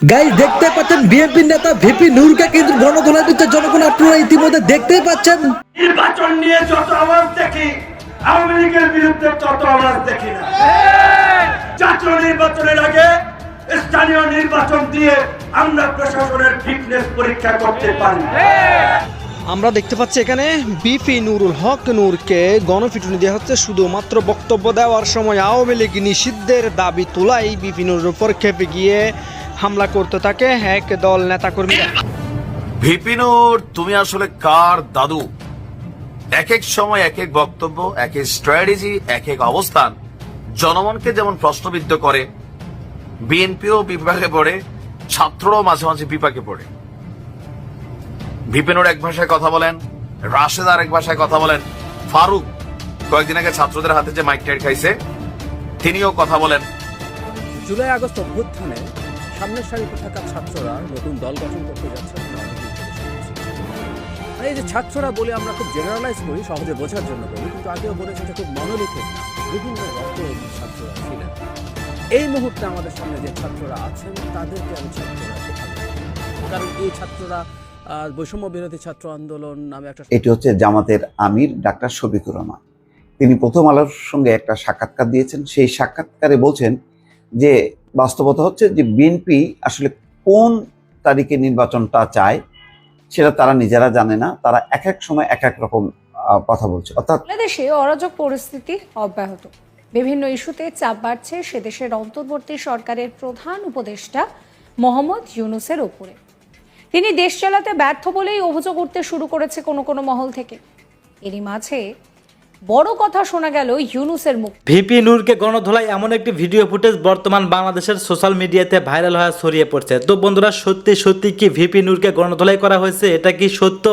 Guys দেখতে পাচ্ছেন BNP নেতা ভিপি নূরকে কিন্তু গণধোলাই দিচ্ছে জনগণ। আপনারা ইতিমধ্যে দেখতেই পাচ্ছেন। নির্বাচন নিয়ে যত আওয়াজ দেখি, আওয়ামী লীগের বিরুদ্ধে তত আওয়াজ দেখি না। জাতীয় নির্বাচনের আগে স্থানীয় নির্বাচন দিয়ে আমরা প্রশাসনের ফিটনেস পরীক্ষা করতে পারি। আমরা দেখতে পাচ্ছি এখানে বিপি নুরুল হক নূরকে গণপিটুনি দেওয়া হচ্ছে শুধুমাত্র বক্তব্য দেওয়ার সময় আওয়ামী লীগ নিষিদ্ধের দাবি তোলাই বিপি নুরুর উপর খেপে গিয়ে হামলা করতে থাকে এক দল নেতাকর্মীরা। ভিপি নূর, তুমি আসলে কার দাদু? এক এক সময় এক এক বক্তব্য, এক এক স্ট্র্যাটেজি, এক এক অবস্থান জনমনকে যেমন প্রশ্নবিদ্ধ করে, বিএনপিও বিপাকে পড়ে, ছাত্ররাও মাঝে মাঝে বিপাকে পড়ে। ভিপি নূর এক ভাষায় কথা বলেন, রাশেদ আর এক ভাষায় কথা বলেন, ফারুক কয়েকদিন আগে ছাত্রদের হাতে যে মাইক টাইট খাইছে তিনিও কথা বলেন। জুলাই আগস্ট অভ্যুত্থানে সামনের সারিতে থাকা ছাত্ররা নতুন দল গঠন করতে যাচ্ছে। এই যে ছাত্ররা বলে আমরা খুব জেনারেলাইজ করি, সহজে বোঝার জন্য বলি, কিন্তু আগেও বলেছি যে খুব মনোলিথিক বিভিন্ন রকমের ছাত্ররা ছিলেন। এই মুহূর্তে আমাদের সামনে যে ছাত্ররা আছেন তাদেরকে আমি ছাত্ররা শেখাবো, কারণ এই ছাত্ররা বৈষম্য বিরোধী ছাত্র আন্দোলন নামে একটা, এটি হচ্ছে জামাতের আমির ডাক্তার শফিকুর রহমান। তিনি প্রথম আলোর সঙ্গে একটা সাক্ষাৎকার দিয়েছেন। সেই সাক্ষাৎকারে বলছেন যে বাস্তবতা হচ্ছে যে বিএনপি আসলে কোন তারিখে নির্বাচনটা চায় সেটা তারা নিজেরা জানে না। তারা এক এক সময় এক এক রকম কথা বলছে। অর্থাৎ দেশে অরাজক পরিস্থিতি অব্যাহত, বিভিন্ন ইস্যুতে চাপ বাড়ছে সে দেশের অন্তর্বর্তী সরকারের প্রধান উপদেষ্টা মোহাম্মদ ইউনূসের উপরে। তিনি দেশ চালাতে ব্যর্থ বলেই অভিযোগ উঠতে শুরু করেছে কোনো কোনো মহল থেকে। এরই মাঝে বড় কথা শোনা গেল ইউনূসের মুখ। ভিপি নূরকে গণধোলাই এমন একটি ভিডিও ফুটেজ বর্তমান বাংলাদেশের সোশ্যাল মিডিয়াতে ভাইরাল হয়ে ছড়িয়ে পড়ছে। তো বন্ধুরা, সত্যি সত্যি কি ভিপি নূরকে গণধোলাই করা হয়েছে? এটা কি সত্য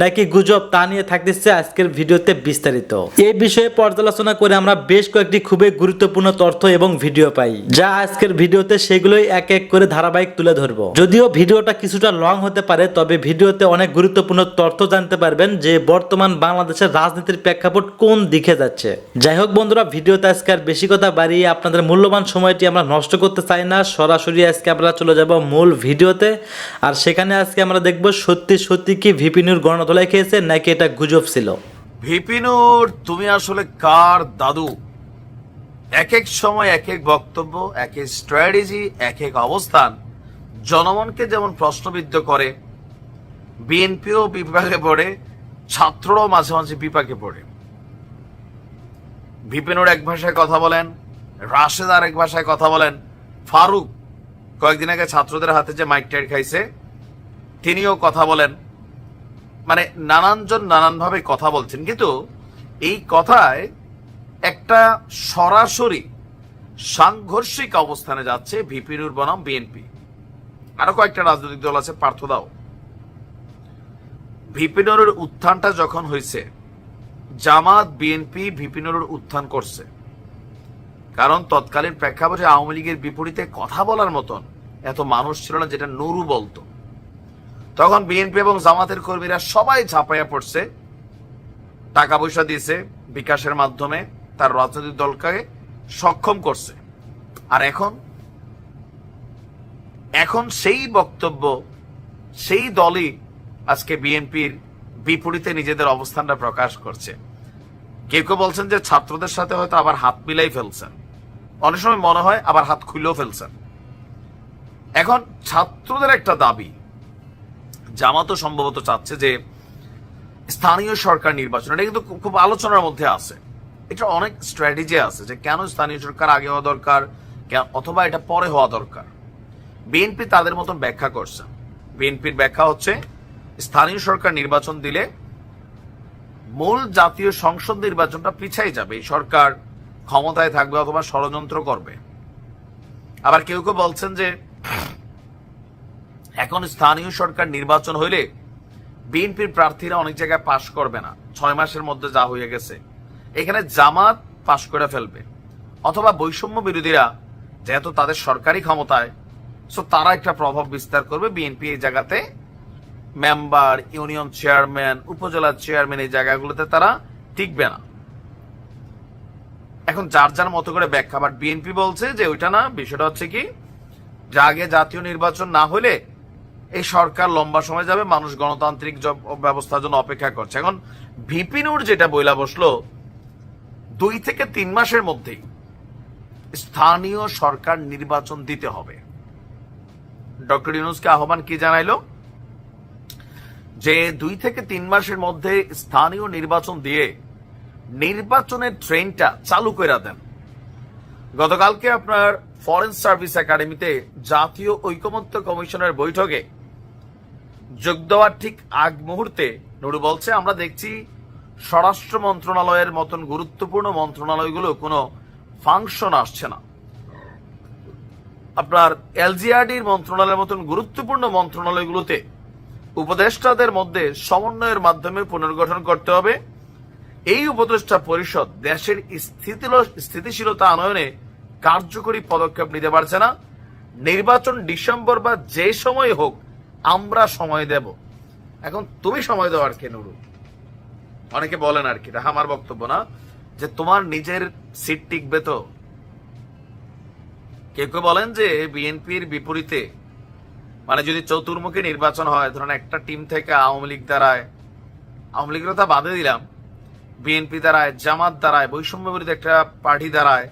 নাকি গুজব, তা নিয়ে থাকতেছে আজকের ভিডিওতে বিস্তারিত। এই বিষয়ে পর্যালোচনা করে আমরা বেশ কয়েকটি খুবই গুরুত্বপূর্ণ তথ্য এবং ভিডিও পাই, যা আজকের ভিডিওতে সেগুলোই এক এক করে ধারাবাহিক তুলে ধরবো। যদিও ভিডিওটা কিছুটা লং হতে পারে, তবে ভিডিওতে অনেক গুরুত্বপূর্ণ তথ্য জানতে পারবেন যে বর্তমান বাংলাদেশের রাজনীতির প্রেক্ষাপট কোন দিকে যাচ্ছে। যাই হোক বন্ধুরা, ভিডিওতে আজকে আর বেশি কথা বাড়িয়ে আপনাদের মূল্যবান সময়টি আমরা নষ্ট করতে চাই না। সরাসরি আজকে আমরা চলে যাব মূল ভিডিওতে। আর সেখানে আজকে আমরা দেখব সত্যি সত্যি কি ভিপি নূর গণধোলাই খেয়েছে নাকি এটা গুজব ছিল। ভিপি নূর, তুমি আসলে কার দাদু? এক এক সময় এক এক বক্তব্য, এক এক স্ট্র্যাটেজি, এক এক অবস্থান জনমনকে যেমন প্রশ্নবিদ্ধ করে, বিএনপিও বিপাকে পড়ে, ছাত্ররাও মাঝে মাঝে বিপাকে পড়ে। ভিপি নূর এক ভাষায় কথা বলেন, রাশেদ আর এক ভাষায় কথা বলেন, ফারুক কয়েকদিন আগে ছাত্রদের হাতে যে মাইক টাইট খাইছে তিনিও কথা বলেন। মানে নানানজন নানানভাবে কথা বলছেন, কিন্তু এই কথায় একটা সরাসরি সাংঘর্ষিক অবস্থানে যাচ্ছে ভিপি নূর বনাম বিএনপি। আরো কয়েকটা রাজনৈতিক দল আছে, পার্থ দাও। ভিপি নূরের উত্থানটা যখন হয়েছে, জামাত বিএনপি ভিপি নূরের উত্থান করছে, কারণ তৎকালীন প্রেক্ষাপটে আওয়ামী লীগের বিপরীতে কথা বলার মতন এত মানুষ ছিল না যেটা নুরু বলতো। তখন বিএনপি এবং জামাতের কর্মীরা সবাই ঝাঁপাইয়া পড়ছে, টাকা পয়সা দিয়েছে বিকাশের মাধ্যমে, তার রাজনৈতিক দলকে সক্ষম করছে। আর এখন সেই বক্তব্য, সেই দলই আজকে বিএনপির বিপরীতে নিজেদের অবস্থানটা প্রকাশ করছে। কেউ কেউ বলছেন যে ছাত্রদের সাথে হয়তো আবার হাত মিলাই ফেলছেন, অনেক সময় মনে হয় আবার হাত খুলেও ফেলছেন। এখন ছাত্রদের একটা দাবি, জামাতও সম্ভবত চাচ্ছে যে স্থানীয় সরকার নির্বাচন, এটা কিন্তু খুব আলোচনার মধ্যে আছে। এটা অনেক স্ট্র্যাটেজি আছে যে কেন স্থানীয় সরকার আগে হওয়া দরকার অথবা এটা পরে হওয়া দরকার। বিএনপি তাদের মতন ব্যাখ্যা করছে। বিএনপির ব্যাখ্যা হচ্ছে স্থানীয় সরকার নির্বাচন দিলে মূল জাতীয় সংসদ নির্বাচনটা পিছাই যাবে, এই সরকার ক্ষমতায় থাকবে অথবা ষড়যন্ত্র করবে। আবার কেউ কেউ বলছেন যে এখন স্থানীয় সরকার নির্বাচন হইলে বিএনপির প্রার্থীরা অনেক জায়গায় পাশ করবে না, 6 মাসের মধ্যে যা হয়ে গেছে, এখানে জামাত পাশ করে ফেলবে, অথবা বৈষম্য বিরোধীরা যেহেতু তাদের সরকারি ক্ষমতায়, সো তারা একটা প্রভাব বিস্তার করবে, বিএনপি এই জায়গাতে মেম্বার, ইউনিয়ন চেয়ারম্যান, উপজেলা চেয়ারম্যান এই জায়গাগুলোতে তারা টিকবে না। এখন যার যার মতো করে ব্যাখ্যা, বাট বিএনপি বলছে যে ওইটা না, বিষয়টা হচ্ছে কি যে আগে জাতীয় নির্বাচন না হলে এই সরকার লম্বা সময় যাবে, মানুষ গণতান্ত্রিক ব্যবস্থার জন্য অপেক্ষা করছে। এখন ভিপি নূর যেটা বইলা বসলো 2 থেকে 3 মাসের মধ্যেই স্থানীয় সরকার নির্বাচন দিতে হবে। ডক্টর ইউনূসকে আহ্বান কি জানাইলো যে 2 থেকে 3 মাসের মধ্যে স্থানীয় নির্বাচন দিয়ে নির্বাচনের ট্রেনটা চালু করে দেন। গতকালকে আপনার ফরেন সার্ভিস একাডেমিতে জাতীয় ঐকমত্য কমিশনের বৈঠকে যোগ দেওয়ার ঠিক আগ মুহূর্তে নুরু বলছে, আমরা দেখছি স্বরাষ্ট্র মন্ত্রণালয়ের মতন গুরুত্বপূর্ণ মন্ত্রণালয়গুলো কোনো ফাংশন আসছে না। আপনার এলজিআরডির মন্ত্রণালয়ের মতন গুরুত্বপূর্ণ মন্ত্রণালয়গুলোতে উপদেষ্টাদের মধ্যে সমন্বয়ের মাধ্যমে পুনর্গঠন করতে হবে। এই উপদেষ্টা পরিষদ দেশের স্থিতিশীলতা আনয়নে কার্যকরী পদক্ষেপ নিতে পারছে না। নির্বাচন ডিসেম্বর বা যে সময় হোক আমরা সময় দেব। এখন তুমি সময় দেওয়ার কে নুরু? অনেকে বলেন আর কি, এটা আমার বক্তব্য না, যে তোমার নিজের সিট টিকবে তো। কেউ কেউ বলেন যে বিএনপির বিপরীতে মানে যদি চতুর্মুখী নির্বাচন হয়, ধরুন একটা টিম থেকে আওয়ামী লীগ দাঁড়ায়, আওয়ামী লীগের কথা বাদে দিলাম, বিএনপি দাঁড়ায়, জামাত দাঁড়ায়, বৈষম্য বিরোধী একটা পার্টি দাঁড়ায়,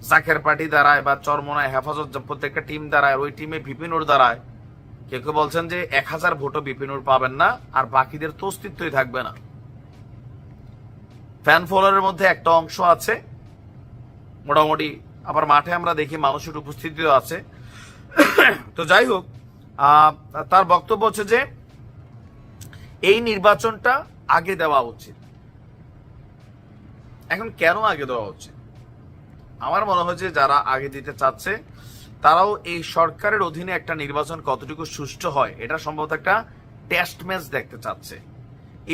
জাকের পার্টি দাঁড়ায়, বা চরমোনায় হেফাজত প্রত্যেকটা টিম দাঁড়ায়, ওই টিমে ভিপি নূর দাঁড়ায়। কেউ কেউ বলছেন যে 1000 ভোটও ভিপি নূর পাবেন না, আর বাকিদের তো অস্তিত্বই থাকবে না। ফ্যান ফলোয়ারের মধ্যে একটা অংশ আছে মোটামুটি, আবার মাঠে আমরা দেখি মানুষের উপস্থিতিও আছে। তো যাই হোক, তার বক্তব্য হচ্ছে যে এই নির্বাচনটা আগে দেওয়া উচিত। এখন কেন আগে দেওয়া উচিত? আমার মনে হয় যে যারা আগে দিতে চাচ্ছে তারাও এই সরকারের অধীনে একটা নির্বাচন কতটুকু সুষ্ঠু হয় এটা সম্ভবত একটা টেস্ট ম্যাচ দেখতে চাচ্ছে।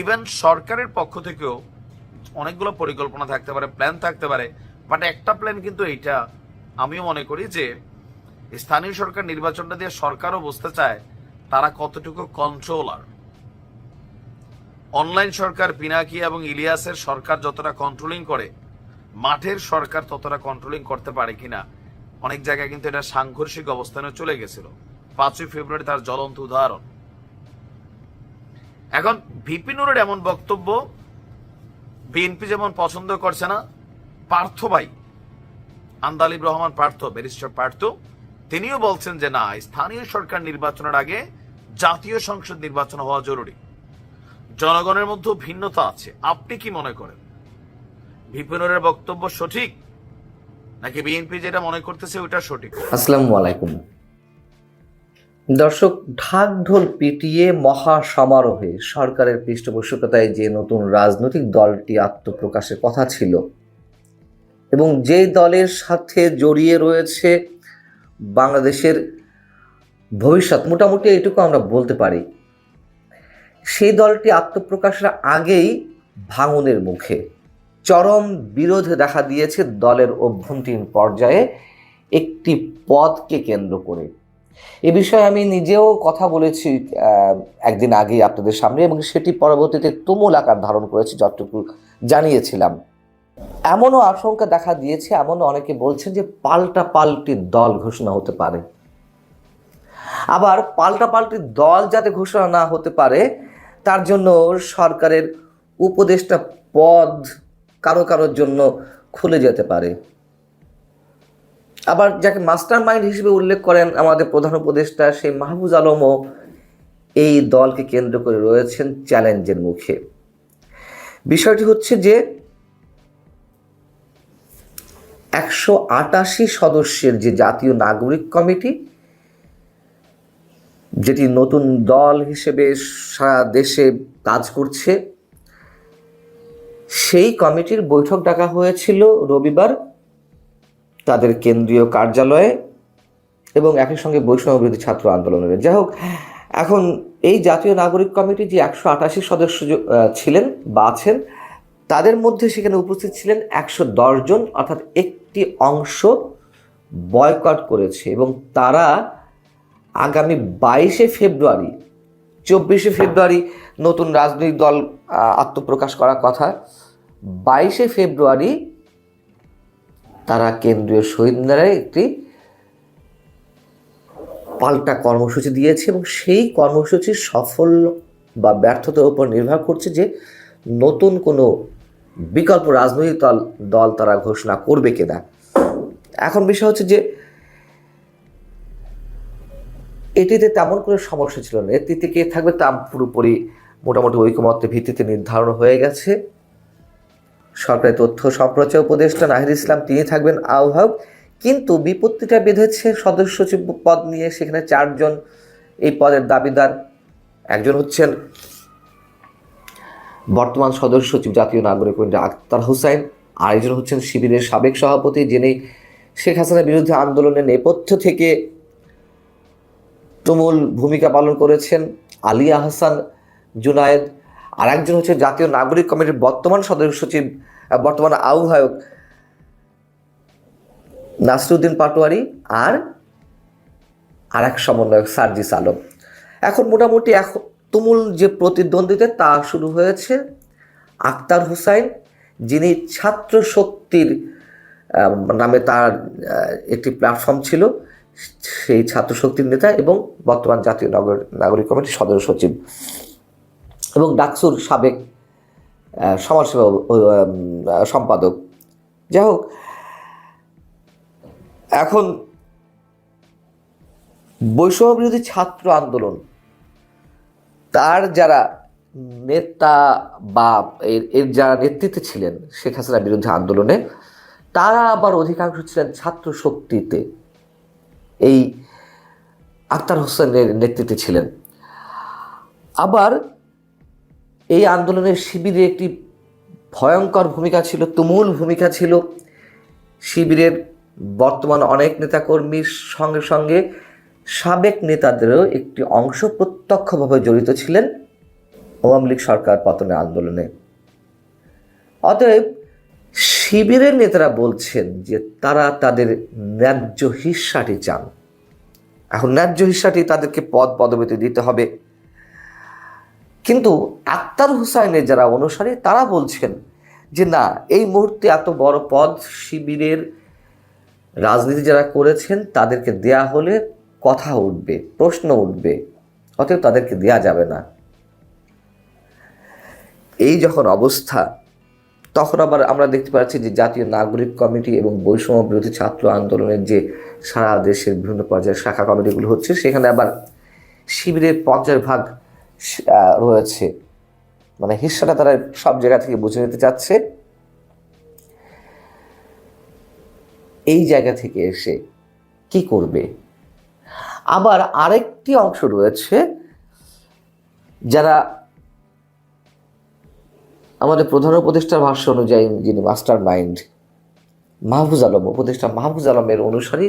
ইভেন সরকারের পক্ষ থেকেও অনেকগুলো পরিকল্পনা থাকতে পারে, প্ল্যান থাকতে পারে, বাট একটা প্ল্যান কিন্তু এইটা আমিও মনে করি যে স্থানীয় সরকার নির্বাচনটা দিয়ে সরকারও বুঝতে চায় তারা কতটুকু কন্ট্রোলার। অনলাইন সরকার পিনাকি এবং ইলিয়াসের সরকার যতটা কন্ট্রোলিং করে, মাঠের সরকার ততটা কন্ট্রোলিং করতে পারে কিনা। অনেক জায়গায় কিন্তু এটা সাংঘর্ষিক অবস্থানে চলে গেছিল। 5ই ফেব্রুয়ারি তার জ্বলন্ত উদাহরণ। এখন ভিপি নূরের এমন বক্তব্য বিএনপি যেমন পছন্দ করছে না, পার্থ ভাই আন্দালিব রহমান পার্থ, ব্যারিস্টার পার্থ, তিনিও বলছেন যে না, স্থানীয় সরকার নির্বাচনের আগে জাতীয় সংসদ নির্বাচন হওয়া জরুরি। জনগণের মধ্যে ভিন্নতা আছে। আপনি কি মনে করেন, ভিপি নূরের বক্তব্য সঠিক নাকি বিএনপি যেটা মনে করতেছে ওটা সঠিক? আসসালামু আলাইকুম দর্শক, ঢাক ঢোল পিটিয়ে মহা সমারোহে সরকারের পৃষ্ঠপোষকতায় যে নতুন রাজনৈতিক দলটি আত্মপ্রকাশের কথা ছিল এবং যে দলের সাথে জড়িয়ে রয়েছে বাংলাদেশের ভবিষ্যৎ, মোটামুটি এইটুকু আমরা বলতে পারি, সেই দলটি আত্মপ্রকাশের আগেই ভাঙনের মুখে। চরম বিরোধ দেখা দিয়েছে দলের অভ্যন্তরীণ পর্যায়ে একটি পদকে কেন্দ্র করে। এ বিষয়ে আমি নিজেও কথা বলেছি একদিন আগে আপনাদের সামনে, এবং সেটি পরবর্তীতে তুমুল আকার ধারণ করেছে যতটুকু জানিয়েছিলাম। এমনও আশঙ্কা দেখা দিয়েছে, এমনও অনেকে বলছেন যে পাল্টাপাল্টি দল ঘোষণা হতে পারে। আবার পাল্টাপাল্টি দল যাতে ঘোষণা না হতে পারে তার জন্য সরকারের উপদেষ্টা পদ কারো কারোর জন্য খুলে যেতে পারে। আবার যাকে মাস্টার মাইন্ড হিসেবে উল্লেখ করেন আমাদের প্রধান উপদেষ্টা, সেই মাহফুজ আলমও এই দলকে কেন্দ্র করে রয়েছেন চ্যালেঞ্জের মুখে। বিষয়টি হচ্ছে যে 188 সদস্যের যে জাতীয় নাগরিক কমিটি, যেটি নতুন দল হিসেবে সারা দেশে কাজ করছে, সেই কমিটির বৈঠক ডাকা হয়েছিল রবিবার তাদের কেন্দ্রীয় কার্যালয়ে এবং একই সঙ্গে বৈষম্য বিরোধী ছাত্র আন্দোলনের। যাই হোক, এখন এই জাতীয় নাগরিক কমিটি যে 188 সদস্য ছিলেন বা আছেন, তাদের মধ্যে সেখানে উপস্থিত ছিলেন 110 জন, অর্থাৎ একটি অংশ বয়কট করেছে এবং তারা আগামী 22শে ফেব্রুয়ারি, 24শে ফেব্রুয়ারি নতুন রাজনৈতিক দল আত্মপ্রকাশ করার কথা, 22শে ফেব্রুয়ারি তারা কেন্দ্রীয় শহীদ মিনারে একটি পাল্টা কর্মসূচি দিয়েছে এবং সেই কর্মসূচির সফল বা ব্যর্থতার উপর নির্ভর করছে যে নতুন কোনো বিকল্প রাজনৈতিক দল তারা ঘোষণা করবে কিনা। এখন বিষয় হচ্ছে যে এটিতে তেমন কোনো সমস্যা ছিল না, নেতৃত্বে কে থাকবে তা পুরোপুরি মোটামুটি ঐকমত্যের ভিত্তিতে নির্ধারণ হয়ে গেছে। সরকারি তথ্য সম্প্রচার উপদেষ্টা নাহিদ ইসলাম তিনি থাকবেন আহ্বায়ক, কিন্তু বিপত্তিটা বেঁধেছে সদস্য সচিব পদ নিয়ে। সেখানে 4 জন এই পদের দাবিদার। একজন হচ্ছেন বর্তমান সদস্য সচিব জাতীয় নাগরিক কমিটি আক্তার হোসেন, আরেকজন হচ্ছেন শিবিরের সাবেক সভাপতি যিনি শেখ হাসিনার বিরুদ্ধে আন্দোলনের নেপথ্য থেকে তুমুল ভূমিকা পালন করেছেন, আলী আহসান জুনায়েদ। আর একজন হচ্ছে জাতীয় নাগরিক কমিটির বর্তমান সদস্য সচিব, বর্তমান আহ্বায়ক নাসিরউদ্দিন পাটোয়ারি, আর এক সমন্বয়ক সার্জিস আলম। এখন মোটামুটি তুমুল যে প্রতিদ্বন্দ্বিতা তা শুরু হয়েছে। আক্তার হোসেন যিনি ছাত্র শক্তির নামে তার একটি প্ল্যাটফর্ম ছিল, সেই ছাত্র শক্তির নেতা এবং বর্তমান জাতীয় নাগরিক কমিটির সদস্য সচিব এবং ডাকসুর সাবেক সমাজসেবা সম্পাদক। যাই হোক, এখন বৈষম্য বিরোধী ছাত্র আন্দোলন তার যারা নেতা বা এর যারা নেতৃত্বে ছিলেন শেখ হাসিনার বিরুদ্ধে আন্দোলনে, তারা আবার অধিকাংশ ছিলেন ছাত্র শক্তিতে, এই আক্তার হোসেনের নেতৃত্বে ছিলেন। আবার এই আন্দোলনের শিবিরে একটি ভয়ঙ্কর ভূমিকা ছিল, তুমুল ভূমিকা ছিল শিবিরের বর্তমান অনেক নেতাকর্মীর সঙ্গে সঙ্গে সাবেক নেতাদেরও একটি অংশ প্রত্যক্ষভাবে জড়িত ছিলেন আওয়ামী লীগ সরকার পতনের আন্দোলনে। অতএব শিবিরের নেতারা বলছেন যে তারা তাদের ন্যায্য হিস্সাটি চান। এখন ন্যায্য হিস্সাটি তাদেরকে পদবৃত্তি দিতে হবে, কিন্তু আক্তার হোসেনের যারা অনুসারী তারা বলছেন যে না, এই মুহূর্তে এত বড় পদ শিবিরের রাজনীতি যারা করেছেন তাদেরকে দেয়া হলে কথা উঠবে, প্রশ্ন উঠবে, অতএব তাদেরকে দেয়া যাবে না। এই যখন অবস্থা, তখন আবার আমরা দেখতে পাচ্ছি যে জাতীয় নাগরিক কমিটি এবং বৈষম্য বিরোধী ছাত্র আন্দোলনের যে সারা দেশের বিভিন্ন পর্যায়ের শাখা কমিটিগুলো হচ্ছে, সেখানে আবার শিবিরের 50% রয়েছে। মানে হিস্সাটা তারা সব জায়গা থেকে বুঝে নিতে চাচ্ছে। এই জায়গা থেকে এসে কি করবে? আবার আরেকটি অংশ রয়েছে যারা আমাদের প্রধান উপদেষ্টার ভাষ্য অনুযায়ী যিনি মাস্টার মাইন্ড মাহফুজ আলম, উপদেষ্টা মাহফুজ আলমের অনুসারী,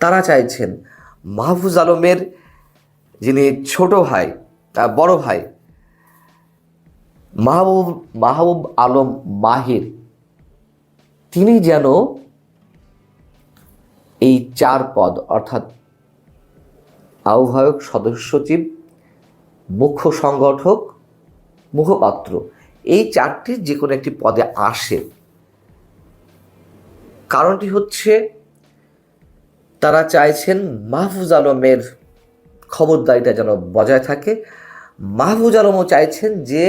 তারা চাইছেন মাহফুজ আলমের যিনি ছোট ভাই, বড় ভাই মাহবুব আলম মাহির, তিনি যেন এই 4 পদ অর্থাৎ আহ্বায়ক, সদস্য সচিব, মুখ্য সংগঠক, মুখপাত্র, এই 4টির যে কোনো একটি পদে আসে। কারণটি হচ্ছে তারা চাইছেন মাহফুজ আলমের খবরদারিটা যেন বজায় থাকে। মাহফুজ আলমও চাইছেন যে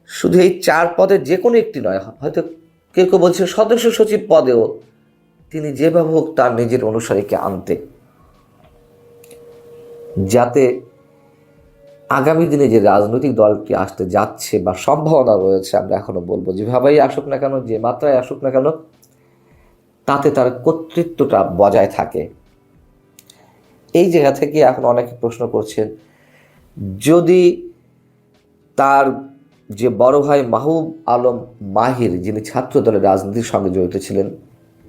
শুধু এই 4 পদের যে কোনো একটি নয়, হয়তো কেউ কেউ বলছে সদস্য সচিব পদেও তিনি যেভাবে হোক তার নিজের অনুসারীকে আনতে, যাতে আগামী দিনে যে রাজনৈতিক দলটি আসতে যাচ্ছে বা সম্ভাবনা রয়েছে, আমরা এখনো বলবো যেভাবেই আসুক না কেন, যে মাত্রায় আসুক না কেন, তাতে তার কর্তৃত্বটা বজায় থাকে। এই জায়গা থেকে এখন অনেকে প্রশ্ন করছেন, যদি তার যে বড় ভাই মাহবুব আলম মাহির, যিনি ছাত্র দলের রাজনীতির সঙ্গে জড়িত ছিলেন,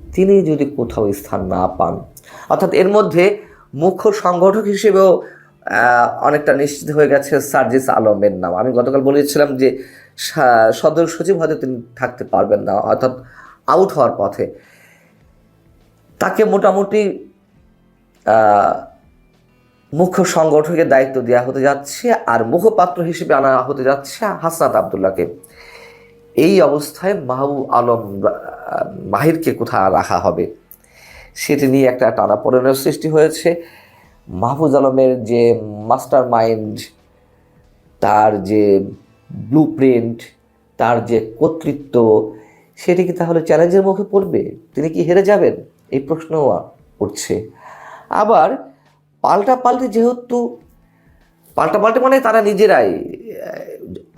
তিনি যদি কোথাও স্থান না পান, অর্থাৎ এর মধ্যে মুখ্য সংগঠক হিসেবেও অনেকটা নিশ্চিত হয়ে গেছে সার্জিস আলমের নাম। আমি গতকাল বলেছিলাম যে সদস্য সচিব হয়তো তিনি থাকতে পারবেন না, অর্থাৎ আউট হওয়ার পথে। তাকে মোটামুটি মুখ্য সংগঠকের দায়িত্ব দেওয়া হতে যাচ্ছে, আর মুখপাত্র হিসেবে আনা হতে যাচ্ছে হাসনাত আবদুল্লাহকে। এই অবস্থায় মাহবুব আলম মাহিরকে কোথায় রাখা হবে, সেটি নিয়ে একটা টানাপোড়েনের সৃষ্টি হয়েছে। মাহফুজ আলমের যে মাস্টার মাইন্ড, তার যে ব্লু প্রিন্ট, তার যে কর্তৃত্ব, সেটি কি তাহলে চ্যালেঞ্জের মুখে পড়বে? তিনি কি হেরে যাবেন? এই প্রশ্নও উঠছে। আবার পাল্টাপাল্টি মানে তারা নিজেরাই,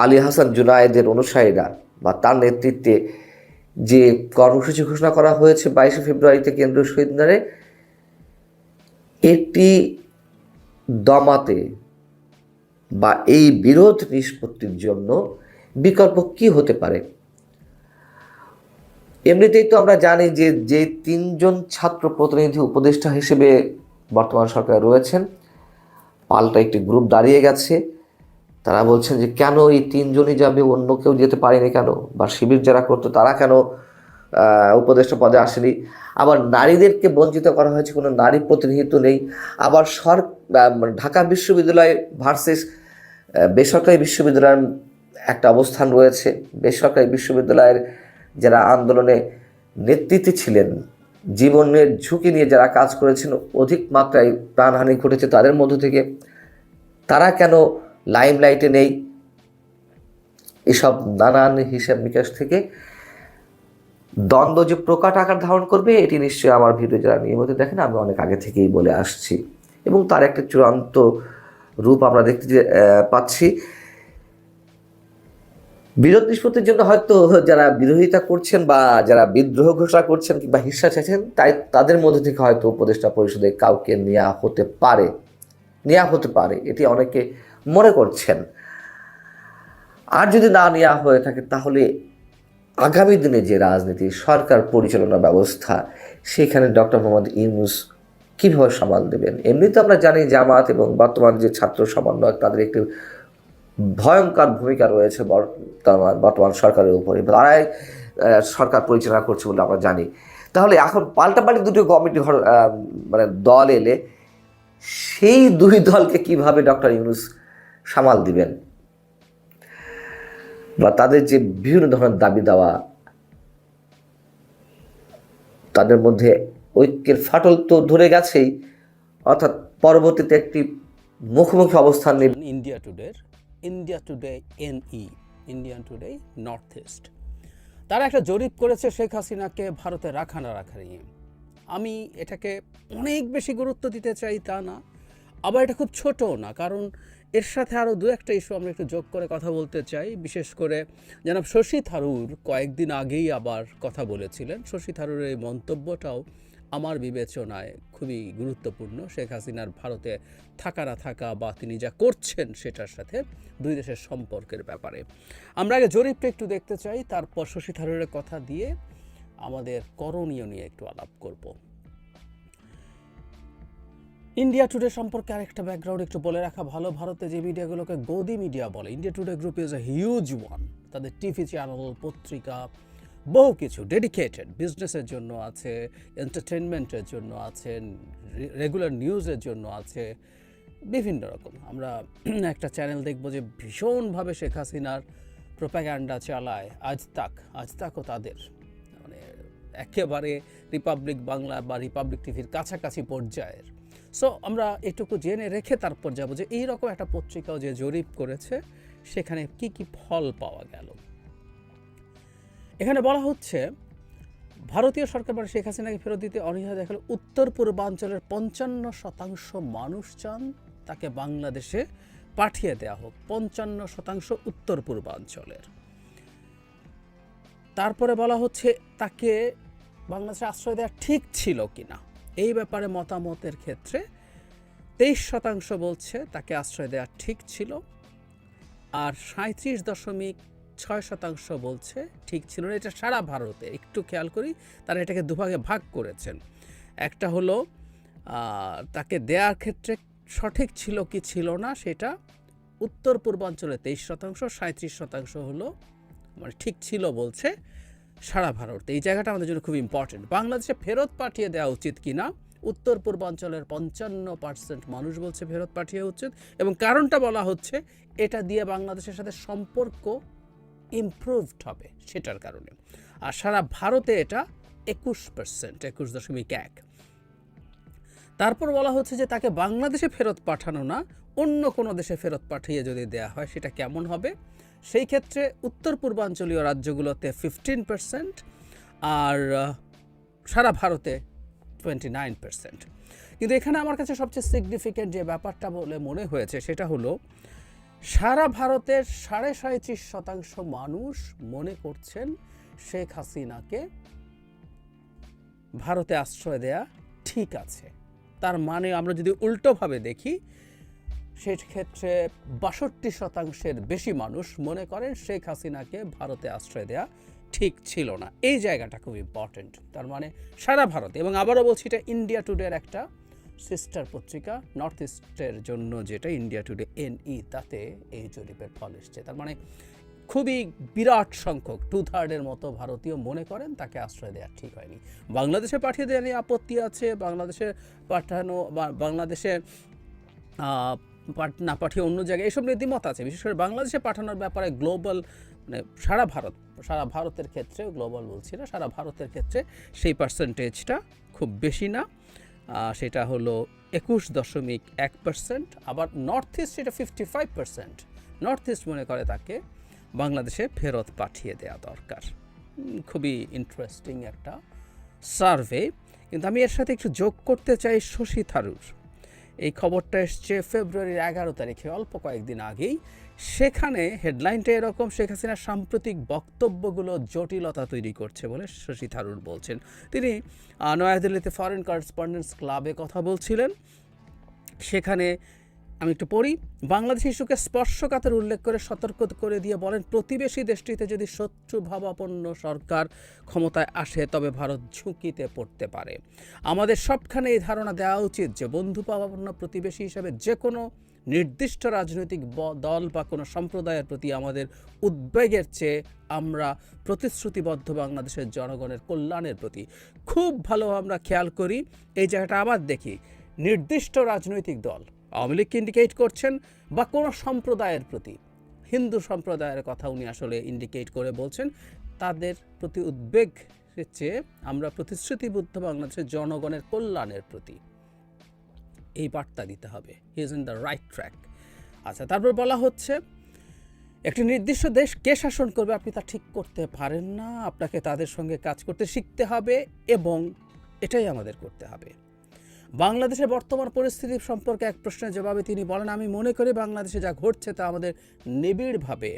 আলী হাসান জুনায়েদের অনুসারীরা বা তার নেতৃত্বে যে কর্মসূচি ঘোষণা করা হয়েছে 22শে ফেব্রুয়ারিতে কেন্দ্রীয় শহীদ মিনারে, এটি দমাতে বা এই বিরোধ নিষ্পত্তির জন্য বিকল্প কি হতে পারে? এমনিতেই তো আমরা জানি যে 3জন ছাত্র প্রতিনিধি উপদেষ্টা হিসেবে বর্তমান সরকারে রয়েছেন, পাল্টা একটি গ্রুপ দাঁড়িয়ে গেছে। তারা বলছেন যে কেন এই 3জনই যাবে, অন্য কেউ যেতে পারেনি কেন, বা শিবির যারা করতো তারা কেন উপদেষ্টা পদে আসেনি। আবার নারীদেরকে বঞ্চিত করা হয়েছে, কোনো নারী প্রতিনিধিত্ব নেই। আবার ঢাকা বিশ্ববিদ্যালয় ভার্সেস বেসরকারি বিশ্ববিদ্যালয়ের একটা অবস্থান রয়েছে। বেসরকারি বিশ্ববিদ্যালয়ের যারা আন্দোলনে নেতৃত্বে ছিলেন, জীবনের ঝুঁকি নিয়ে যারা কাজ করেছেন, অধিক মাত্রায় প্রাণহানি ঘটেছে তাদের মধ্য থেকে, তারা কেন লাইমলাইটে নেই? এসব নানান হিসাব নিকাশ থেকে দ্বন্দ্ব যে প্রকাট আকার ধারণ করবে, এটি নিশ্চয়ই আমার ভিডিও যারা নিয়মিত দেখেন আমি অনেক আগে থেকেই বলে আসছি, এবং তার একটা চূড়ান্ত রূপ আমরা দেখতে পাচ্ছি। বিরোধ নিষ্পত্তির জন্য হয়তো যারা বিরোধিতা করছেন বা যারা বিদ্রোহ ঘোষণা করছেন কিংবা হিংসা চাইছেন, তাদের মধ্যে থেকে হয়তো উপদেষ্টা পরিষদে কাউকে নেওয়া হতে পারে, এটি অনেকে মনে করছেন। আর যদি না নেওয়া হয়ে থাকে, তাহলে আগামী দিনে যে রাজনীতি, সরকার পরিচালনা ব্যবস্থা, সেখানে ডক্টর মোহাম্মদ ইউনূস কীভাবে সামাল দেবেন? এমনিতে আমরা জানি জামাত এবং বর্তমান যে ছাত্র সমন্বয়ক, তাদের একটি ভয়ঙ্কর ভূমিকা রয়েছে বর্তমান সরকারের উপরে, তারাই সরকার পরিচালনা করছে বলে আমরা জানি। তাহলে এখন পাল্টাপাল্টি দুটো কমিটি মানে দল এলে, সেই দুই দলকে কিভাবে ডক্টর ইউনূস সামাল দিবেন? বা তাদের যে বিভিন্ন ধরনের দাবি দেওয়া, তাদের মধ্যে ঐক্যের ফাটল তো ধরে গেছেই, অর্থাৎ পরবর্তীতে একটি মুখোমুখি অবস্থান নেবে। India today NE, Indian today north east, তারা একটা জরিপ করেছে শেখ হাসিনাকে ভারতে রাখা না রাখা নিয়ে। আমি এটাকে অনেক বেশি গুরুত্ব দিতে চাই তা না, আবার এটা খুব ছোটও না, কারণ এর সাথে আরও দু একটা ইস্যু আমরা একটু যোগ করে কথা বলতে চাই। বিশেষ করে জনাব শশী থারুর কয়েকদিন আগেই আবার কথা বলেছিলেন। শশী থারুর এই মন্তব্যটাও আমার বিবেচনায় খুবই গুরুত্বপূর্ণ। শেখ হাসিনার ভারতে থাকা না থাকা বা তিনি যা করছেন সেটার সাথে দুই দেশের সম্পর্কের ব্যাপারে আমরা আগে জরিপটা একটু দেখতে চাই, তারপর শশী থারুরের কথা দিয়ে আমাদের করণীয় নিয়ে একটু আলাপ করব। ইন্ডিয়া টুডে সম্পর্কে আরেকটা ব্যাকগ্রাউন্ড একটু বলে রাখা ভালো। ভারতে যে মিডিয়াগুলোকে গদি মিডিয়া বলে, India today group is a huge one. তাদের টিভি চ্যানেল, পত্রিকা, বহু কিছু ডেডিকেটেড বিজনেসের জন্য আছে, এন্টারটেনমেন্টের জন্য আছে, রেগুলার নিউজের জন্য আছে, বিভিন্ন রকম। আমরা একটা চ্যানেল দেখব যে ভীষণভাবে শেখ হাসিনার প্রোপাগ্যান্ডা চালায়, আজ তাকও তাদের মানে একেবারে রিপাবলিক বাংলা বা রিপাবলিক টিভির কাছাকাছি পর্যায়ের। সো আমরা এটুকু জেনে রেখে তারপর যাবো যে এইরকম একটা পত্রিকাও যে জরিপ করেছে, সেখানে কি কি ফল পাওয়া গেল। এখানে বলা হচ্ছে ভারতীয় সরকার শেখ হাসিনাকে ফেরত দিতে অনীহা দেখালে উত্তর পূর্বাঞ্চলের 55% মানুষ চান তাকে বাংলাদেশে পাঠিয়ে দেওয়া হোক। 55% উত্তর পূর্বাঞ্চলের। তারপরে বলা হচ্ছে তাকে বাংলাদেশে আশ্রয় দেওয়া ঠিক ছিল কিনা, এই ব্যাপারে মতামতের ক্ষেত্রে 23% বলছে তাকে আশ্রয় দেওয়া ঠিক ছিল, আর 37.6% বলছে ঠিক ছিল না। এটা সারা ভারতে, একটু খেয়াল করি, তারা এটাকে দুভাগে ভাগ করেছেন। একটা হলো তাকে দেওয়ার ক্ষেত্রে সঠিক ছিল কি ছিল না, সেটা উত্তর পূর্বাঞ্চলে 23%, 37% হলো মানে ঠিক ছিল বলছে সারা ভারতে। এই জায়গাটা আমাদের জন্য খুব ইম্পর্টেন্ট। বাংলাদেশে ফেরত পাঠিয়ে দেওয়া উচিত কিনা, উত্তর পূর্বাঞ্চলের 55% মানুষ বলছে ফেরত পাঠিয়ে উচিত, এবং কারণটা বলা হচ্ছে এটা দিয়ে বাংলাদেশের সাথে সম্পর্ক ইমপ্রুভড হবে সেটার কারণে। আর সারা ভারতে এটা 21%, 21.1। তারপর বলা হচ্ছে যে তাকে বাংলাদেশে ফেরত পাঠানো না, অন্য কোনো দেশে ফেরত পাঠিয়ে যদি দেয়া হয় সেটা কেমন হবে। সেই ক্ষেত্রে উত্তর পূর্বাঞ্চলীয় রাজ্যগুলোতে 15% আর সারা ভারতে 29%। কিন্তু এখানে আমার কাছে সবচেয়ে সিগনিফিক্যান্ট যে ব্যাপারটা বলে মনে হয়েছে সেটা হলো সারা ভারতের 37.5% মানুষ মনে করছেন শেখ হাসিনাকে ভারতে আশ্রয় দেয়া ঠিক আছে। তার মানে আমরা যদি উল্টোভাবে দেখি সেক্ষেত্রে 62% বেশি মানুষ মনে করেন শেখ হাসিনাকে ভারতে আশ্রয় দেয়া ঠিক ছিল না। এই জায়গাটা খুব ইম্পর্টেন্ট। তার মানে সারা ভারতে, এবং আবারও বলছি এটা ইন্ডিয়া টুডের একটা সিস্টার পত্রিকা নর্থ ইস্টের জন্য, যেটা ইন্ডিয়া টুডে NE, তাতে এই জরিপের ফল এসছে। তার মানে খুবই বিরাট সংখ্যক 2/3 মতো ভারতীয় মনে করেন তাকে আশ্রয় দেওয়া ঠিক হয়নি। বাংলাদেশে পাঠিয়ে দেওয়া নিয়ে আপত্তি আছে, বাংলাদেশে পাঠানো বা বাংলাদেশে না পাঠিয়ে অন্য জায়গায়, এসব নিয়ে দ্বিমত আছে। বিশেষ করে বাংলাদেশে পাঠানোর ব্যাপারে গ্লোবাল, মানে সারা ভারতের ক্ষেত্রে, গ্লোবাল বলছি না, সারা ভারতের ক্ষেত্রে সেই পার্সেন্টেজটা খুব বেশি না, সেটা হলো 21.1%। আবার নর্থ ইস্ট সেটা 55%। নর্থ ইস্ট মনে করে তাকে বাংলাদেশে ফেরত পাঠিয়ে দেওয়া দরকার। খুবই ইন্টারেস্টিং একটা সার্ভে। কিন্তু আমি এর সাথে একটু যোগ করতে চাই শশী থারুর। এই খবরটা এসছে ফেব্রুয়ারির 11 তারিখে, অল্প কয়েকদিন আগেই। সেখানে হেডলাইনটা এরকম, শেখ হাসিনার সাম্প্রতিক বক্তব্যগুলো জটিলতা তৈরি করছে বলে শশী থারুর বলছেন। তিনি নয়াদিল্লিতে ফরেন করেসপন্ডেন্টস ক্লাবে কথা বলছিলেন। সেখানে আমি একটু পড়ি। বাংলাদেশ ইস্যুকে স্পর্শকাতর উল্লেখ করে সতর্ক করে দিয়ে বলেন, প্রতিবেশী দেশটিতে যদি শত্রুভাবাপন্ন সরকার ক্ষমতায় আসে তবে ভারত ঝুঁকিতে পড়তে পারে। আমাদের সবখানে এই ধারণা দেওয়া উচিত যে বন্ধুভাবাপন্ন প্রতিবেশী হিসেবে যে কোনো নির্দিষ্ট রাজনৈতিক দল বা কোনো সম্প্রদায়ের প্রতি আমাদের উদ্বেগের চেয়ে আমরা প্রতিশ্রুতিবদ্ধ বাংলাদেশের জনগণের কল্যাণের প্রতি। খুব ভালো আমরা খেয়াল করি এই জায়গাটা, আবার দেখি নির্দিষ্ট রাজনৈতিক দল, আওয়ামী লীগকে ইন্ডিকেট করছেন, বা কোনো সম্প্রদায়ের প্রতি, হিন্দু সম্প্রদায়ের কথা উনি আসলে ইন্ডিকেট করে বলছেন, তাদের প্রতি উদ্বেগের চেয়ে আমরা প্রতিশ্রুতিবদ্ধ বাংলাদেশের জনগণের কল্যাণের প্রতি। এই বার্তা দিতে হবে, he is in the right track. আচ্ছা, তারপর বলা হচ্ছে একটি নির্দিষ্ট দেশ কে শাসন করবে আপনি তা ঠিক করতে পারেন না, আপনাকে তাদের সঙ্গে কাজ করতে শিখতে হবে, এবং এটাই আমাদের করতে হবে। বাংলাদেশের বর্তমান পরিস্থিতি সম্পর্কে এক প্রশ্নের জবাবে তিনি বলেন, আমি মনে করি বাংলাদেশে যা ঘটছে তা আমাদের নিবিড়ভাবে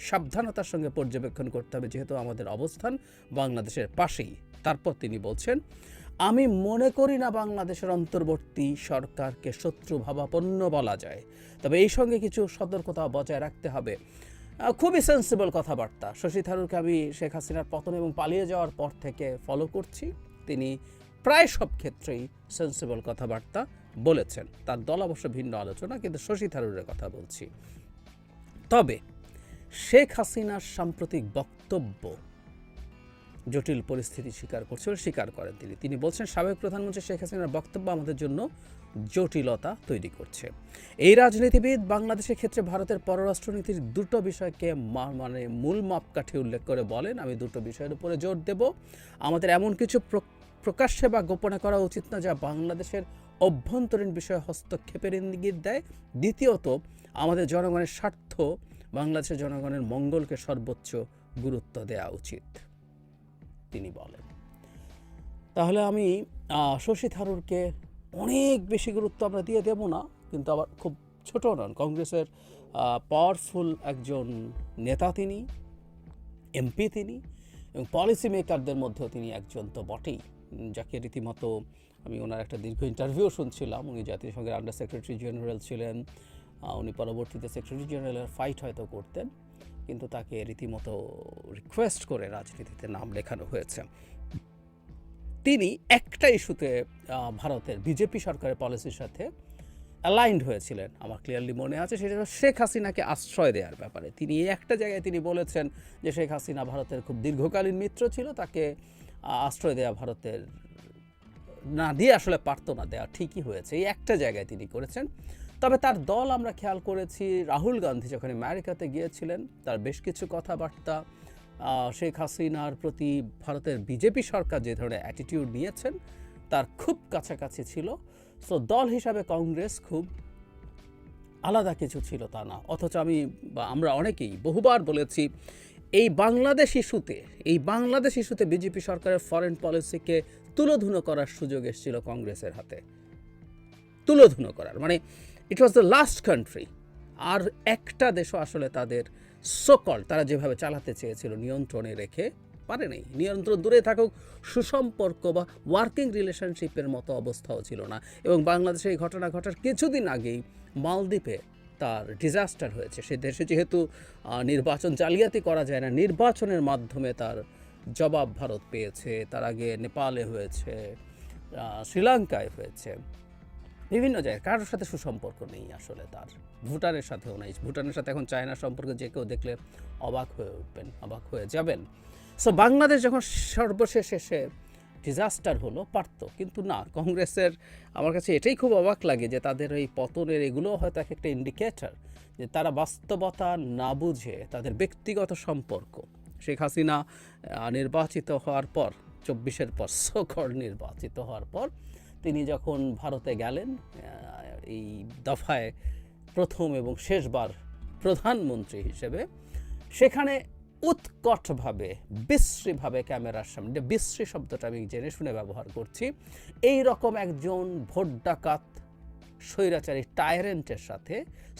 সাবধানতার সঙ্গে পর্যবেক্ষণ করতে হবে, যেহেতু আমাদের অবস্থান বাংলাদেশের পাশেই। তারপর তিনি বলছেন, আমি মনে করি না বাংলাদেশের অন্তর্বর্তী সরকারকে শত্রুভাবাপন্ন বলা যায়, তবে এই সঙ্গে কিছু সতর্কতা বজায় রাখতে হবে। খুবই সেন্সিবল কথাবার্তা। শশী থারুরকে আমি শেখ হাসিনার পতন এবং পালিয়ে যাওয়ার পর থেকে ফলো করছি। তিনি প্রায় সব ক্ষেত্রেই সেন্সিবল কথাবার্তা বলেছেন। তার দল অবশ্য ভিন্ন আলোচনা, কিন্তু শশী থারুরের কথা বলছি। তবে শেখ হাসিনার সাম্প্রতিক বক্তব্য জটিল পরিস্থিতি স্বীকার করেন তিনি বলছেন, সাবেক প্রধানমন্ত্রী শেখ হাসিনার বক্তব্য আমাদের জন্য জটিলতা তৈরি করছে। এই রাজনীতিবিদ বাংলাদেশের ক্ষেত্রে ভারতের পররাষ্ট্রনীতির দুটো বিষয়কে মূল মাপকাঠি উল্লেখ করে বলেন, আমি দুটো বিষয়ের উপরে জোর দেব। আমাদের এমন কিছু প্রকাশ্যে বা গোপনে করা উচিত না যা বাংলাদেশের অভ্যন্তরীণ বিষয়ে হস্তক্ষেপের ইঙ্গিত দেয়। দ্বিতীয়ত, আমাদের জনগণের স্বার্থ, বাংলাদেশের জনগণের মঙ্গলকে সর্বোচ্চ গুরুত্ব দেওয়া উচিত, তিনি বলেন। তাহলে আমি শশী থারুরকে অনেক বেশি গুরুত্ব আমরা দিয়ে দেব না, কিন্তু আবার খুব ছোট নন। কংগ্রেসের পাওয়ারফুল একজন নেতা তিনি, এমপি তিনি, এবং পলিসি মেকারদের মধ্যেও তিনি একজন তো বটেই, যাকে রীতিমতো আমি ওনার একটা দীর্ঘ ইন্টারভিউ শুনছিলাম। উনি জাতিসংঘের আন্ডার সেক্রেটারি জেনারেল ছিলেন, উনি পরবর্তীতে সেক্রেটারি জেনারেলের ফাইট হয়তো করতেন, কিন্তু তাকে রীতিমতো রিকোয়েস্ট করে রাজনীতিতে নাম লেখানো হয়েছে। তিনি একটা ইস্যুতে ভারতের বিজেপি সরকারের পলিসির সাথে অ্যালাইন্ড হয়েছিলেন, আমার ক্লিয়ারলি মনে আছে, সেটা হলো শেখ হাসিনাকে আশ্রয় দেওয়ার ব্যাপারে। তিনি একটা জায়গায় তিনি বলেছেন যে শেখ হাসিনা ভারতের খুব দীর্ঘকালীন মিত্র ছিল, তাকে আশ্রয় দেওয়া ভারতের না দিয়ে আসলে পারতো না দেওয়া, ঠিকই হয়েছে, এই একটা জায়গায় তিনি করেছেন। তবে তার দল আমরা খেয়াল করেছি, রাহুল গান্ধী যখন আমেরিকাতে গিয়েছিলেন, তার বেশ কিছু কথাবার্তা শেখ হাসিনার প্রতি ভারতের বিজেপি সরকার যে ধরনের অ্যাটিটিউড নিয়েছেন তার খুব কাছাকাছি ছিল। সো দল হিসাবে কংগ্রেস খুব আলাদা কিছু ছিল তা না, অথচ আমরা অনেকেই বহুবার বলেছি এই বাংলাদেশ ইস্যুতে বিজেপি সরকারের ফরেন পলিসিকে তুলোধুনো করার সুযোগ এসেছিল কংগ্রেসের হাতে, তুলোধুনো করার মানে ইট ওয়াজ দ্য লাস্ট কান্ট্রি। আর একটা দেশও আসলে তাদের তারা যেভাবে চালাতে চেয়েছিল নিয়ন্ত্রণে রেখে পারে নাই। নিয়ন্ত্রণ দূরে থাকুক, সুসম্পর্ক বা ওয়ার্কিং রিলেশনশিপের মতো অবস্থাও ছিল না। এবং বাংলাদেশে এই ঘটনা ঘটার কিছুদিন আগেই মালদ্বীপে তার ডিজাস্টার হয়েছে। সে দেশে যেহেতু নির্বাচন জালিয়াতি করা যায় না, নির্বাচনের মাধ্যমে তার জবাব ভারত পেয়েছে। তার আগে নেপালে হয়েছে, শ্রীলঙ্কায় হয়েছে, বিভিন্ন জায়গায় কারোর সাথে সুসম্পর্ক নেই আসলে তার। ভুটানের সাথেও নেই। ভুটানের সাথে এখন চায়নার সম্পর্কে যে কেউ দেখলে অবাক হয়ে উঠবেন, অবাক হয়ে যাবেন। সো বাংলাদেশ যখন সর্বশেষ এসে ডিজাস্টার হলো পারত, কিন্তু না, কংগ্রেসের আমার কাছে এটাই খুব অবাক লাগে যে তাদের এই পতনের এগুলো হয়তো এক একটা ইন্ডিকেটর যে তারা বাস্তবতা না বুঝে তাদের ব্যক্তিগত সম্পর্ক। শেখ হাসিনা নির্বাচিত হওয়ার পর, 24-এর পর সকল নির্বাচিত হওয়ার পর তিনি যখন ভারতে গেলেন এই দফায় প্রথম এবং শেষবার প্রধানমন্ত্রী হিসেবে, সেখানে উৎকটভাবে বিশ্রীভাবে ক্যামেরার সামনে, বিশ্রী শব্দটা আমি জেনে শুনে ব্যবহার করছি, এই রকম একজন ভোট ডাকাত স্বৈরাচারী টাইরেন্টের সাথে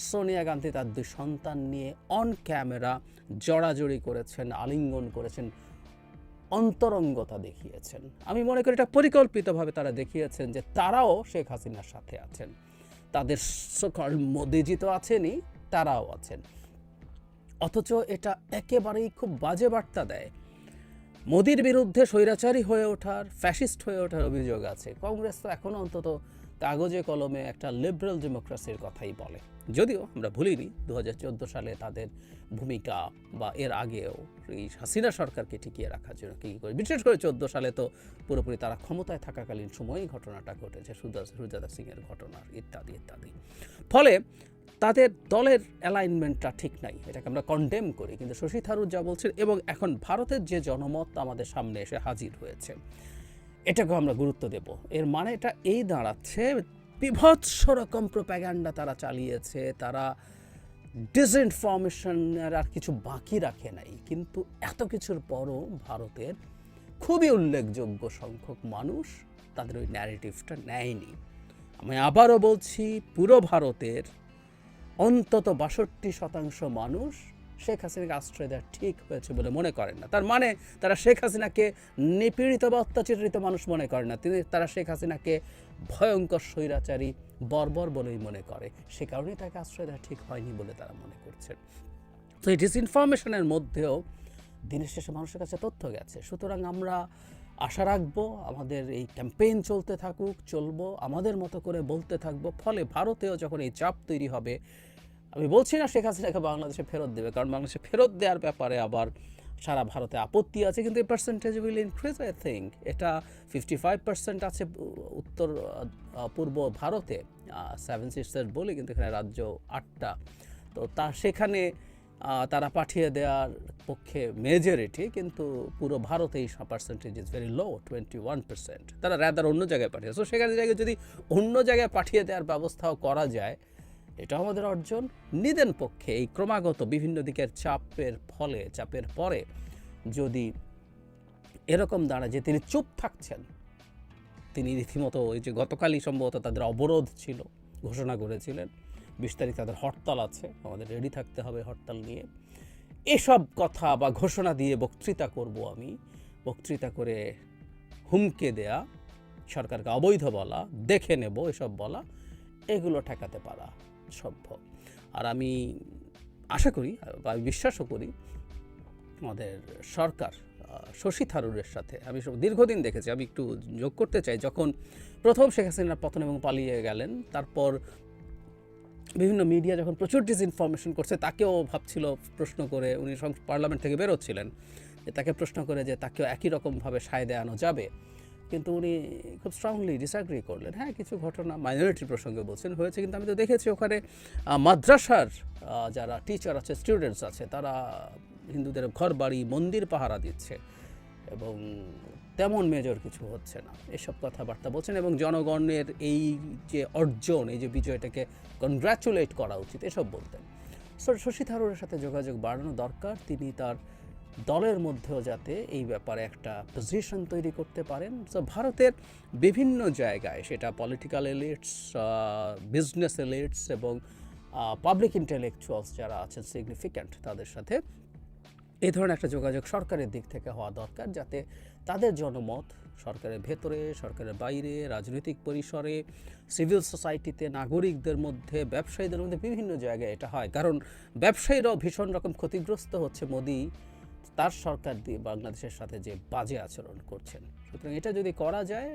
সোনিয়া গান্ধী তার 2 সন্তান নিয়ে অন ক্যামেরা জড়াজড়ি করেছেন, আলিঙ্গন করেছেন, অন্তরঙ্গতা দেখিয়েছেন। আমি মনে করি এটা পরিকল্পিতভাবে তারা দেখিয়েছেন যে তারাও শেখ হাসিনার সাথে আছেন। তাদের সকল মোদিজি তো আছেনই, তারাও আছেন। অথচ এটা একেবারেই খুব বাজে বার্তা দেয়। মোদির বিরুদ্ধে স্বৈরাচারী হয়ে ওঠার, ফ্যাসিস্ট হয়ে ওঠার অভিযোগ আছে। কংগ্রেস তো এখনও অন্তত কাগজে কলমে একটা লিবারেল ডেমোক্রেসির কথাই বলে। যদিও আমরা ভুলিনি 2014 সালে তাদের ভূমিকা, বা এর আগেও এই হাসিনা সরকারকে টিকিয়ে রাখার জন্য কী করে, বিশেষ করে 14 সালে তো পুরোপুরি তারা ক্ষমতায় থাকাকালীন সময়ই ঘটনাটা ঘটেছে, সুজাতা সিংয়ের ঘটনা ইত্যাদি ইত্যাদি। ফলে তাদের দলের অ্যালাইনমেন্টটা ঠিক নাই, এটাকে আমরা কন্ডেম করি। কিন্তু শশী থারুর যা বলছেন, এবং এখন ভারতের যে জনমত আমাদের সামনে এসে হাজির হয়েছে, এটাকেও আমরা গুরুত্ব দেব। এর মানে এটা এই দাঁড়াচ্ছে বিভৎস রকম প্রোপাগ্যান্ডা তারা চালিয়েছে, তারা ডিসইনফরমেশনের আর কিছু বাকি রাখে নাই। কিন্তু এত কিছুর পরও ভারতের খুবই উল্লেখযোগ্য সংখ্যক মানুষ তাদের ওই ন্যারেটিভটা নেয়নি। আমি আবারও বলছি, পুরো ভারতের অন্তত 62% মানুষ শেখ হাসিনাকে আশ্রয় দেওয়া ঠিক হয়েছে বলে মনে করেন না। তার মানে তারা শেখ হাসিনাকে নিপীড়িত বা অত্যাচারিত মানুষ মনে করে না, তারা শেখ হাসিনাকে ভয়ঙ্কর স্বৈরাচারী বর্বর বলেই মনে করে। সে কারণেই তাকে আশ্রয় দেওয়া ঠিক হয়নি বলে তারা মনে করছেন। তো এই ডিসইনফরমেশনের মধ্যেও দিনের শেষে মানুষের কাছে তথ্য গেছে। সুতরাং আমরা আশা রাখবো আমাদের এই ক্যাম্পেইন চলতে থাকুক, চলবো, আমাদের মতো করে বলতে থাকবো। ফলে ভারতেও যখন এই চাপ তৈরি হবে, আমি বলছি না শেখ হাসিনাকে বাংলাদেশে ফেরত দেবে, কারণ বাংলাদেশে ফেরত দেওয়ার ব্যাপারে আবার সারা ভারতে আপত্তি আছে, কিন্তু এই percentage will increase. I think এটা 55% আছে উত্তর পূর্ব ভারতে, 7 সিস্টার বলি, কিন্তু এখানে রাজ্য 8টা। তো সেখানে তারা পাঠিয়ে দেওয়ার পক্ষে মেজরিটি, কিন্তু পুরো ভারতে এই পার্সেন্টেজ ইজ ভেরি লো, 21%। তারা রাদার অন্য জায়গায় পাঠিয়েছে। সো সেখানে জায়গায় যদি অন্য জায়গায় পাঠিয়ে দেওয়ার ব্যবস্থাও করা যায়, এটা আমাদের অর্জন। নিদেন পক্ষে এই ক্রমাগত বিভিন্ন দিকের চাপের পরে যদি এরকম দাঁড়ায় যে তিনি চুপ থাকছেন, তিনি রীতিমতো ওই যে গতকালই সম্ভবত তাদের অবরোধ ছিল, ঘোষণা করেছিলেন 20 তারিখ তাদের হরতাল আছে, আমাদের রেডি থাকতে হবে হরতাল নিয়ে, এসব কথা বা ঘোষণা দিয়ে বক্তৃতা করব আমি, বক্তৃতা করে হুমকে দেয়া, সরকারকে অবৈধ বলা, দেখে নেব এসব বলা, এগুলো ঠেকাতে পারা সম্ভব। আর আমি আশা করি বা বিশ্বাসও করি আমাদের সরকার শশী থারুরের সাথে, আমি দীর্ঘদিন দেখেছি, আমি একটু যোগ করতে চাই, যখন প্রথম শেখ হাসিনার পতন এবং পালিয়ে গেলেন, তারপর বিভিন্ন মিডিয়া যখন প্রচুর ডিসইনফরমেশন করছে, তাকেও ভাবছিল প্রশ্ন করে, উনি পার্লামেন্ট থেকে বেরোচ্ছিলেন, যে তাকে প্রশ্ন করে যে তাকেও একই রকমভাবে সায় দেওয়ানো যাবে, কিন্তু উনি খুব স্ট্রংলি ডিসঅ্যাগ্রি করলেন। হ্যাঁ, কিছু ঘটনা মাইনরিটির প্রসঙ্গে বলছেন হয়েছে, কিন্তু আমি তো দেখেছি ওখানে মাদ্রাসার যারা টিচার আছে, স্টুডেন্টস আছে, তারা হিন্দুদের ঘর বাড়ি মন্দির পাহারা দিচ্ছে, এবং তেমন মেজর কিছু হচ্ছে না, এসব কথাবার্তা বলছেন এবং জনগণের এই যে অর্জন, এই যে বিজয়টাকে কনগ্রাচুলেট করা উচিত এসব বলতেন। শশী থারুরের সাথে যোগাযোগ বাড়ানো দরকার, তিনি তার দলের মধ্যেও যাতে এই ব্যাপারে একটা পজিশন তৈরি করতে পারেন। সো ভারতের বিভিন্ন জায়গায়, সেটা পলিটিক্যাল এলিটস, বিজনেস এলিটস এবং পাবলিক ইন্টেলেকচুয়ালস যারা আছেন সিগনিফিক্যান্ট, তাদের সাথে এই ধরনের একটা যোগাযোগ সরকারের দিক থেকে হওয়া দরকার, যাতে তাদের জনমত সরকারের ভেতরে, সরকারের বাইরে, রাজনৈতিক পরিসরে, সিভিল সোসাইটিতে, নাগরিকদের মধ্যে, ব্যবসায়ীদের মধ্যে বিভিন্ন জায়গায় এটা হয়। কারণ ব্যবসায়ীরাও ভীষণ রকম ক্ষতিগ্রস্ত হচ্ছে মোদি তার সরকার দিয়ে বাংলাদেশের সাথে যে বাজে আচরণ করছেন। সুতরাং এটা যদি করা যায়,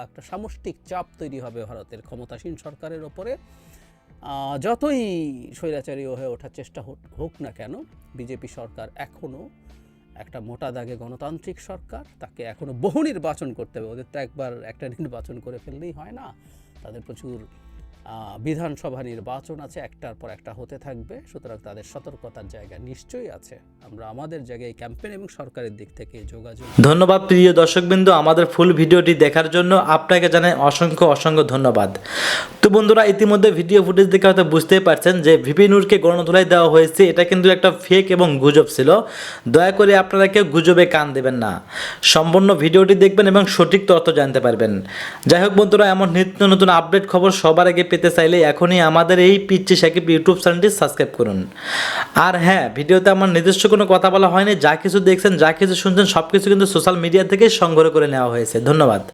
একটা সামষ্টিক চাপ তৈরি হবে ভারতের ক্ষমতাসীন সরকারের ওপরে। যতই স্বৈরাচারী হয়ে ওঠার চেষ্টা হোক না কেন, বিজেপি সরকার এখনও একটা মোটা দাগে গণতান্ত্রিক সরকার, তাকে এখনও বহু নির্বাচন করতে হবে। ওদের তো একবার একটা নির্বাচন করে ফেললেই হয় না, তাদের প্রচুর বিধানসভা নির্বাচন আছে, একটার পর একটা হতে থাকবে। সুতরাং তাদের সতর্কতার জায়গা নিশ্চয়ই আছে। আমরা আমাদের জায়গায় ক্যাম্পেইন এবং সরকারের দিক থেকে যোগাযোগ। ধন্যবাদ প্রিয় দর্শকবৃন্দ, আমাদের ফুল ভিডিওটি দেখার জন্য আপনাকে জানাই অসংখ্য অসংখ্য ধন্যবাদ। তো বন্ধুরা, ইতিমধ্যে ভিডিও ফুটেজ দেখে হয়তো বুঝতেই পারছেন যে ভিপি নূরকে গণধোলাই দেওয়া হয়েছে, এটা কিন্তু একটা ফেক এবং গুজব ছিল। দয়া করে আপনারা কেউ গুজবে কান দেবেন না, সম্পূর্ণ ভিডিওটি দেখবেন এবং সঠিক তথ্য জানতে পারবেন। যাই হোক বন্ধুরা, এমন নিত্য নতুন আপডেট খবর সবার আগে পেতে চাইলে এখনই আমাদের এই পিচ্চি সাকিব ইউটিউব চ্যানেলটি সাবস্ক্রাইব করুন। আর হ্যাঁ, ভিডিওতে আমার নিজস্ব কোনো কথা বলা হয়নি, যা কিছু দেখছেন, যা কিছু শুনছেন সব কিছু কিন্তু সোশ্যাল মিডিয়া থেকে সংগ্রহ করে নেওয়া হয়েছে। ধন্যবাদ।